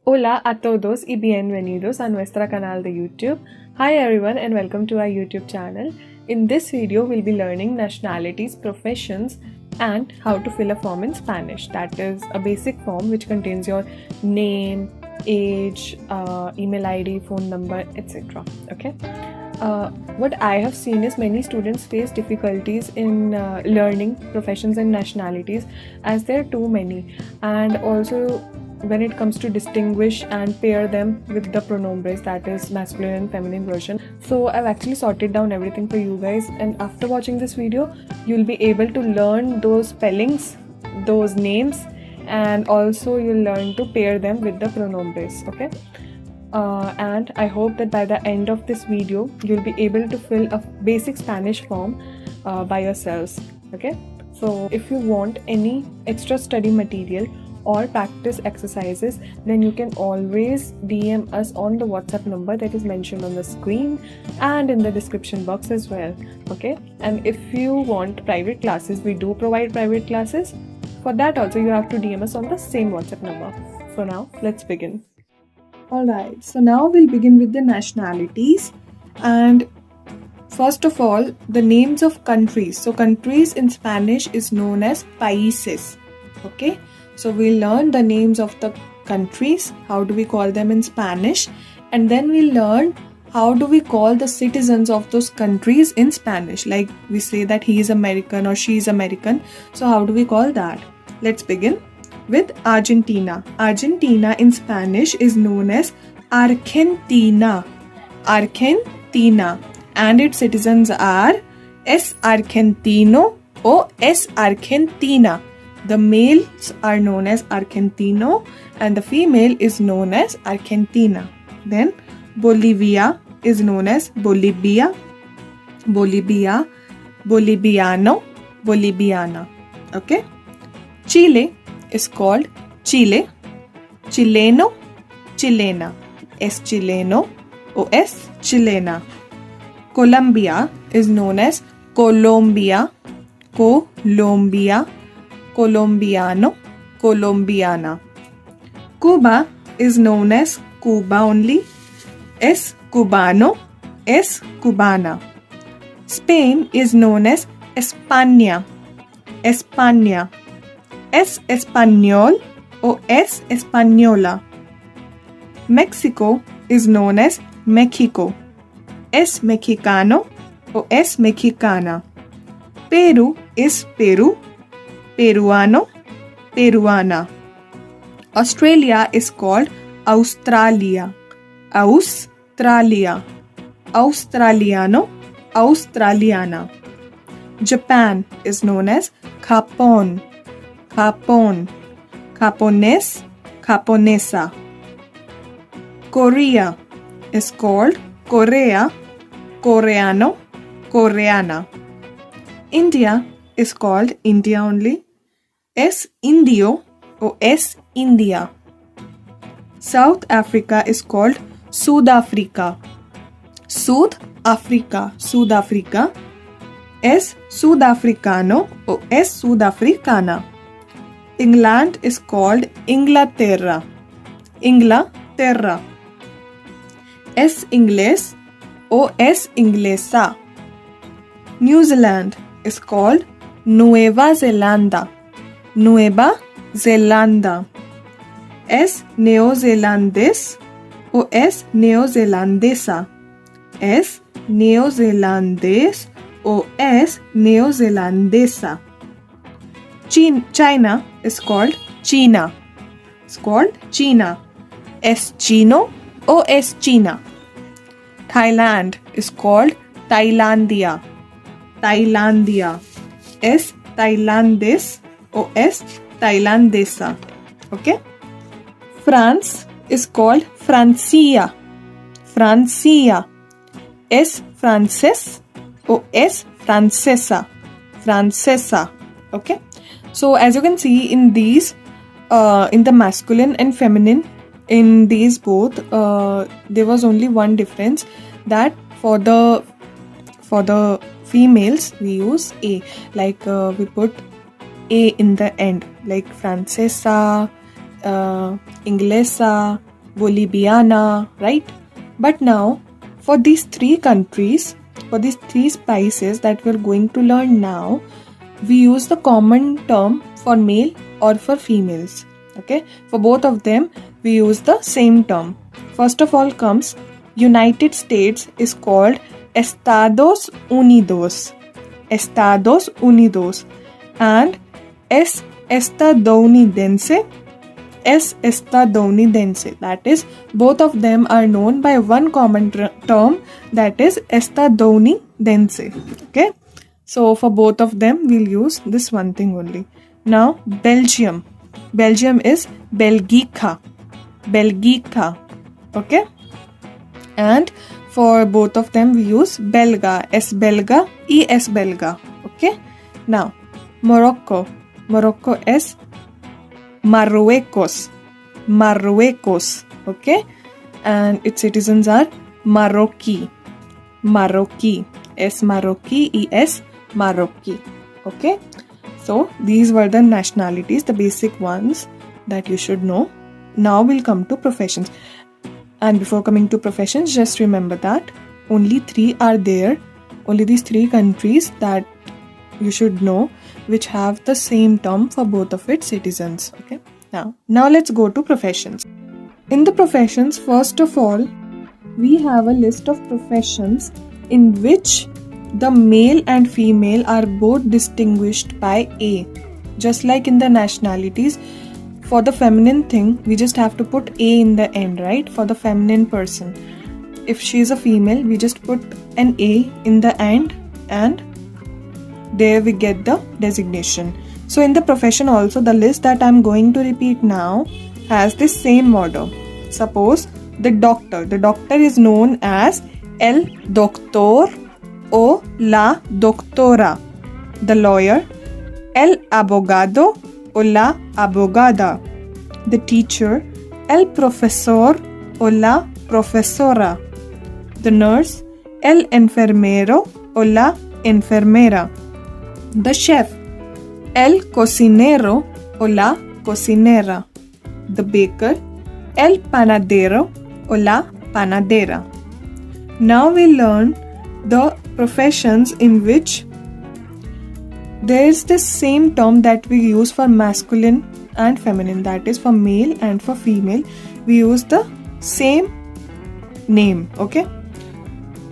Hola a todos y bienvenidos a nuestro canal de YouTube. Hi everyone and welcome to our YouTube channel. In this video, we'll be learning nationalities, professions and how to fill a form in Spanish. That is a basic form which contains your name, age, email ID, phone number, etc. Okay. What I have seen is many students face difficulties in learning professions and nationalities as there are too many, and also when it comes to distinguish and pair them with the pronombres, that is masculine and feminine version. So I've actually sorted down everything for you guys, and after watching this video you'll be able to learn those spellings, those names, and also you'll learn to pair them with the pronombres. Okay. And I hope that by the end of this video you'll be able to fill a basic Spanish form by yourselves. Okay, so if you want any extra study material or practice exercises, then you can always DM us on the WhatsApp number that is mentioned on the screen and in the description box as well. Okay, and if you want private classes, we do provide private classes. For that also you have to DM us on the same WhatsApp number. So now let's begin. Alright, so now we'll begin with the nationalities, and first of all the names of countries. So countries in Spanish is known as países. Okay, so we'll learn the names of the countries, how do we call them in Spanish, and then we'll learn how do we call the citizens of those countries in Spanish. Like we say that he is American or she is American, so how do we call that? Let's begin with Argentina. Argentina in Spanish is known as Argentina. Argentina. And its citizens are es argentino or es argentina. The males are known as argentino and the female is known as Argentina. Then Bolivia is known as Bolivia, Bolivia, Boliviano, Boliviana. Okay. Chile is called Chile, Chileno, Chilena, es chileno o es chilena. Colombia is known as Colombia, Colombia, Colombiano, Colombiana. Cuba is known as Cuba only, es cubano, es cubana. Spain is known as España, España. Es español o es española. Mexico is known as Mexico. Es mexicano o es mexicana. Peru is Peru, peruano, peruana. Australia is called Australia, Australia. Australiano, Australiana. Japan is known as Japón, Japón, Japonés, Japonesa. Korea is called Korea, Coreano, Coreana. India is called India only, es indio or es India. South Africa is called Sudafrika, Sudafrika, Sudafrika. Es sudafricano or es sudafricana. England is called Inglaterra, Inglaterra. Es inglés o es inglesa. New Zealand is called Nueva Zelanda, Nueva Zelanda. Es neozelandés o es neozelandesa. Es neozelandés o es neozelandesa. China is called China. It's called China. Es chino o es China. Thailand is called Tailandia, Tailandia. Es tailandés o es tailandesa. Okay. France is called Francia, Francia. Es francés o es francesa, francesa. Okay. So as you can see in these, in the masculine and feminine, in these both, there was only one difference, that for the females we use A, like we put A in the end, like francesa, inglesa, Boliviana, right? But now, for these three countries, for these three spices that we're going to learn now, we use the common term for male or for females. Okay, for both of them, we use the same term. First of all comes United States is called Estados Unidos. Estados Unidos. And es estadounidense. Es estadounidense. That is, both of them are known by one common term, that is estadounidense. Okay. So for both of them, we'll use this one thing only. Now, Belgium. Belgium is Belgica. Belgica. Okay. And for both of them, we use Belga. Es belga y es belga. Okay. Now, Morocco. Morocco es Marruecos. Marruecos. Okay. And its citizens are Marroquí. Marroquí. Es Marroquí y es Marroquí. Okay. So these were the nationalities, the basic ones that you should know. Now we'll come to professions. And before coming to professions, just remember that only three are there. Only these three countries that you should know, which have the same term for both of its citizens. Okay. Now let's go to professions. In the professions, first of all, we have a list of professions in which the male and female are both distinguished by A. Just like in the nationalities, for the feminine thing, we just have to put A in the end, right? For the feminine person. If she is a female, we just put an A in the end and there we get the designation. So in the profession also, the list that I'm going to repeat now has the same order. Suppose the doctor. The doctor is known as el doctor o la doctora. The lawyer, el abogado o la abogada. The teacher, el profesor o la profesora. The nurse, el enfermero o la enfermera. The chef, el cocinero o la cocinera. The baker, el panadero o la panadera. Now we learn the professions in which there is the same term that we use for masculine and feminine, that is for male and for female. We use the same name. Okay.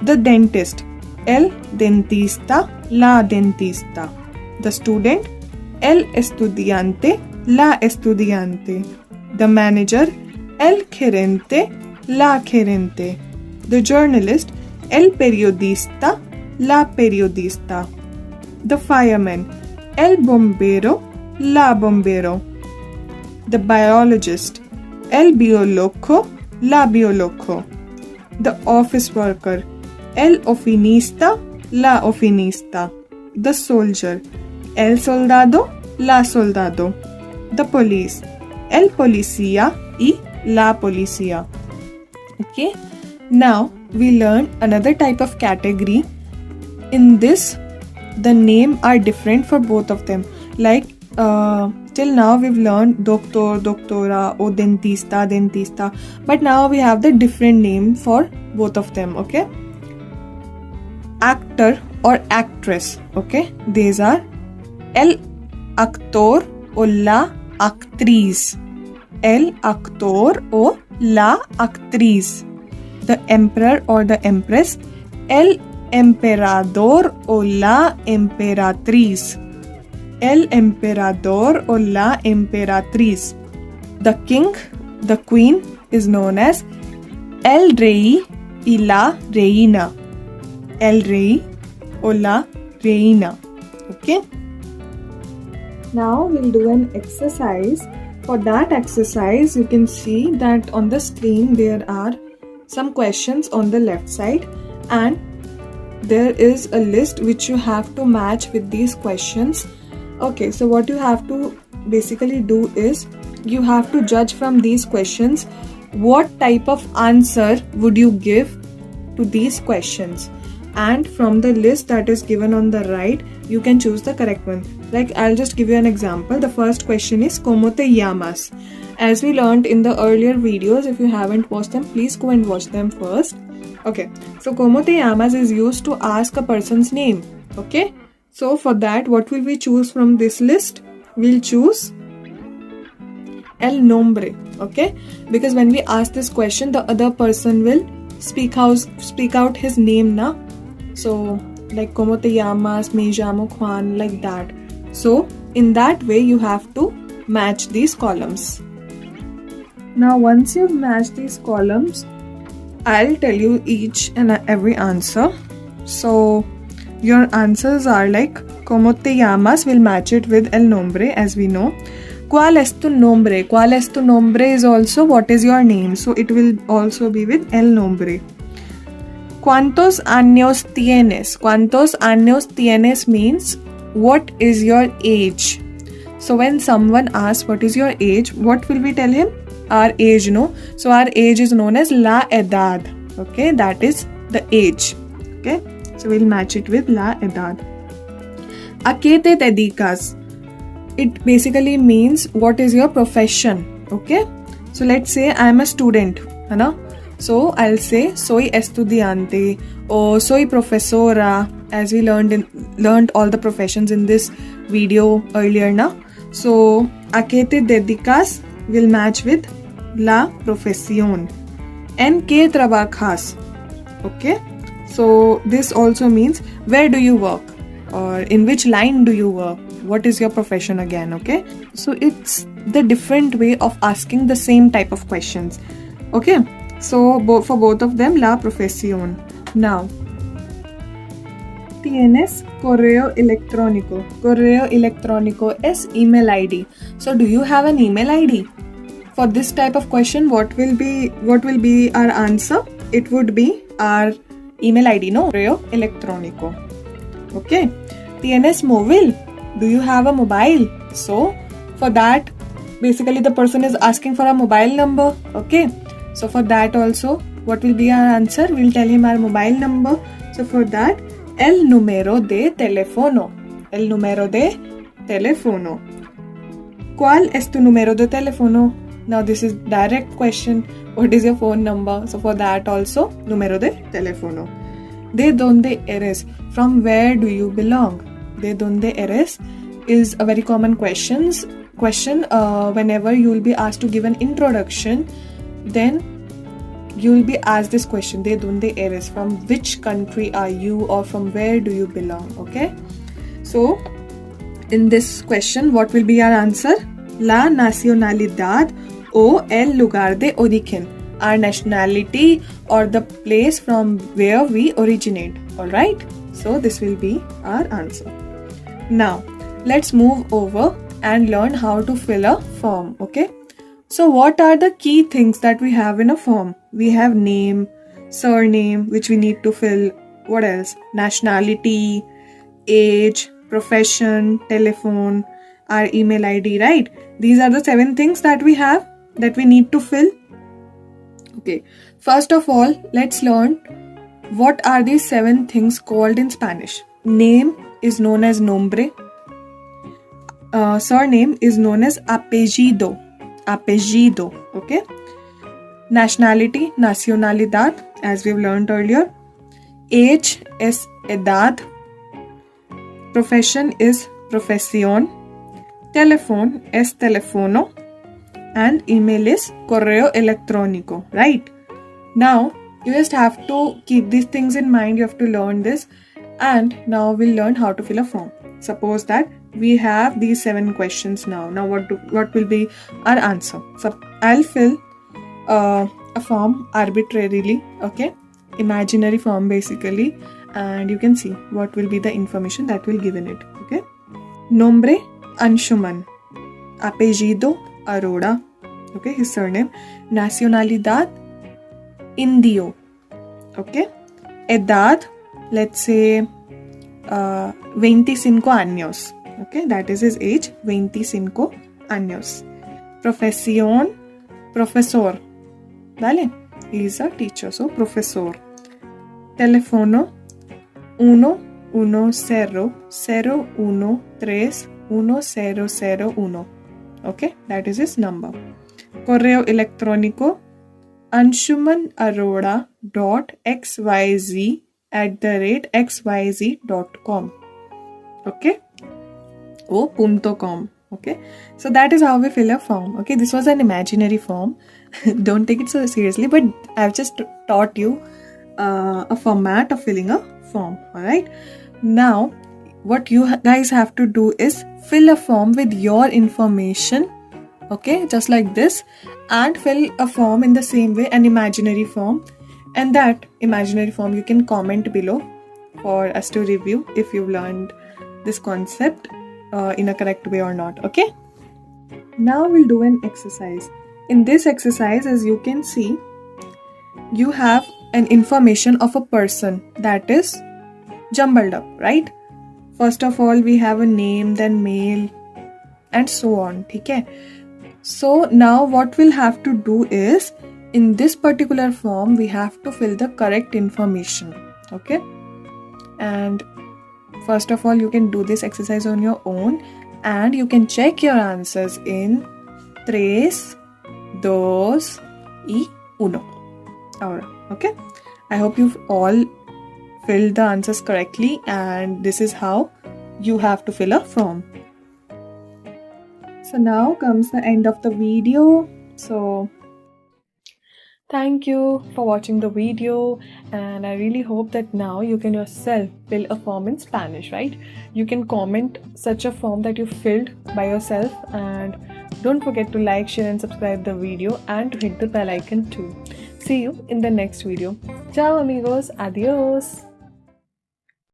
The dentist, el dentista, la dentista. The student, el estudiante, la estudiante. The manager, el gerente, la gerente. The journalist, el periodista, la periodista. The fireman, el bombero, la bombero. The biologist, el biólogo, la biólogo. The office worker, el ofinista, la ofinista. The soldier, el soldado, la soldado. The police, el policía y la policía. Okay. Now we learn another type of category. In this, the name are different for both of them. Like till now we've learned doctor, doctora, or dentista, dentista. But now we have the different name for both of them. Okay. Actor or actress. Okay. These are el actor o la actriz. El actor o la actriz. The emperor or the empress, el emperador o la emperatriz. El emperador o la emperatriz. The king, the queen is known as el rey y la reina. El rey o la reina. Okay. Now we'll do an exercise. For that exercise, you can see that on the screen there are some questions on the left side and there is a list which you have to match with these questions. Okay, so what you have to basically do is you have to judge from these questions what type of answer would you give to these questions. and from the list that is given on the right, you can choose the correct one. Like, I'll just give you an example. The first question is ¿Cómo te llamas? As we learned in the earlier videos, if you haven't watched them, please go and watch them first. Okay, so ¿Cómo te llamas is used to ask a person's name. Okay, so for that, what will we choose from this list? We'll choose el nombre. Okay, because when we ask this question, the other person will speak out his name, na? So like ¿Cómo te llamas? Me llamo Juan, like that. So in that way, you have to match these columns. Now once you've matched these columns, I'll tell you each and every answer. So your answers are like ¿Cómo te llamas? We'll match it with el nombre, as we know. ¿Cuál es tu nombre? ¿Cuál es tu nombre is also what is your name. So it will also be with el nombre. ¿Cuántos años tienes? ¿Cuántos años tienes means what is your age. So when someone asks what is your age, what will we tell him? Our age, no? So our age is known as la edad. Okay, that is the age. Okay, so we'll match it with la edad. ¿A qué te dedicas? It basically means what is your profession. Okay, so let's say I am a student, है ना? So I'll say soy estudiante or soy profesora, as we learned all the professions in this video earlier, na? So ¿a qué te dedicas? Will match with la profesión. ¿En qué trabajas? Okay, so this also means where do you work or in which line do you work? What is your profession again? Okay, so it's the different way of asking the same type of questions. Okay, so for both of them, la profesión. Now, ¿tienes correo electrónico? Correo electrónico is email ID. So do you have an email ID? For this type of question, what will be our answer? It would be our email ID, no? Correo electrónico. Okay. ¿Tienes móvil? Do you have a mobile? So for that, basically the person is asking for a mobile number. Okay. So for that also, what will be our answer? We'll tell him our mobile number. So for that, el número de teléfono. El número de teléfono. ¿Cuál es tu número de teléfono? Now this is direct question. What is your phone number? So for that also, número de teléfono. ¿De dónde eres? From where do you belong? ¿De dónde eres? Is a very common question. Whenever you will be asked to give an introduction, then you will be asked this question, ¿de dónde eres? From which country are you or from where do you belong? Okay, so in this question, what will be our answer? La nacionalidad o el lugar de origen, our nationality or the place from where we originate. Alright, so this will be our answer. Now let's move over and learn how to fill a form. Okay, so what are the key things that we have in a form? We have name, surname, which we need to fill. What else? Nationality, age, profession, telephone, our email ID, right? These are the 7 things that we have that we need to fill. Okay, first of all, let's learn what are these 7 things called in Spanish. Name is known as nombre. Surname is known as apellido. Apellido, okay? Nationality, nacionalidad, as we've learned earlier. Age is edad. Profession is profesión. Telephone es teléfono. And email is correo electrónico, right? Now, you just have to keep these things in mind. You have to learn this. And now we'll learn how to fill a form. Suppose that we have these 7 questions now. Now what will be our answer? So I'll fill a form arbitrarily, okay? Imaginary form basically. And you can see what will be the information that will give in it, okay? Nombre, Anshuman. Apellido, Arora. Okay, his surname. Nacionalidad, Indio. Okay. Edad, let's say 25 años. Okay, that is his age, 25 años. Profesión, profesor. Vale, he is a teacher, so profesor. Teléfono, 11001311001. Okay, that is his number. Correo electrónico anshumanarora.xyz@xyz.com. Okay, .com. Okay, so that is how we fill a form. Okay, this was an imaginary form. Don't take it so seriously, but I've just taught you a format of filling a form. All right, now what you guys have to do is fill a form with your information. Okay, just like this, and fill a form in the same way, an imaginary form, and that imaginary form you can comment below for us to review if you've learned this concept in a correct way or not. Okay, now we'll do an exercise. In this exercise, as you can see, you have an information of a person that is jumbled up, right? First of all, we have a name, then male, and so on. Okay, so now what we'll have to do is, in this particular form, we have to fill the correct information. Okay, and first of all, you can do this exercise on your own, and you can check your answers in 3, 2 y 1. Ahora, okay, I hope you've all filled the answers correctly, and this is how you have to fill a form. So now comes the end of the video. So thank you for watching the video, and I really hope that now you can yourself fill a form in Spanish, right? You can comment such a form that you filled by yourself, and don't forget to like, share and subscribe the video, and to hit the bell icon too. See you in the next video. Ciao amigos, adios.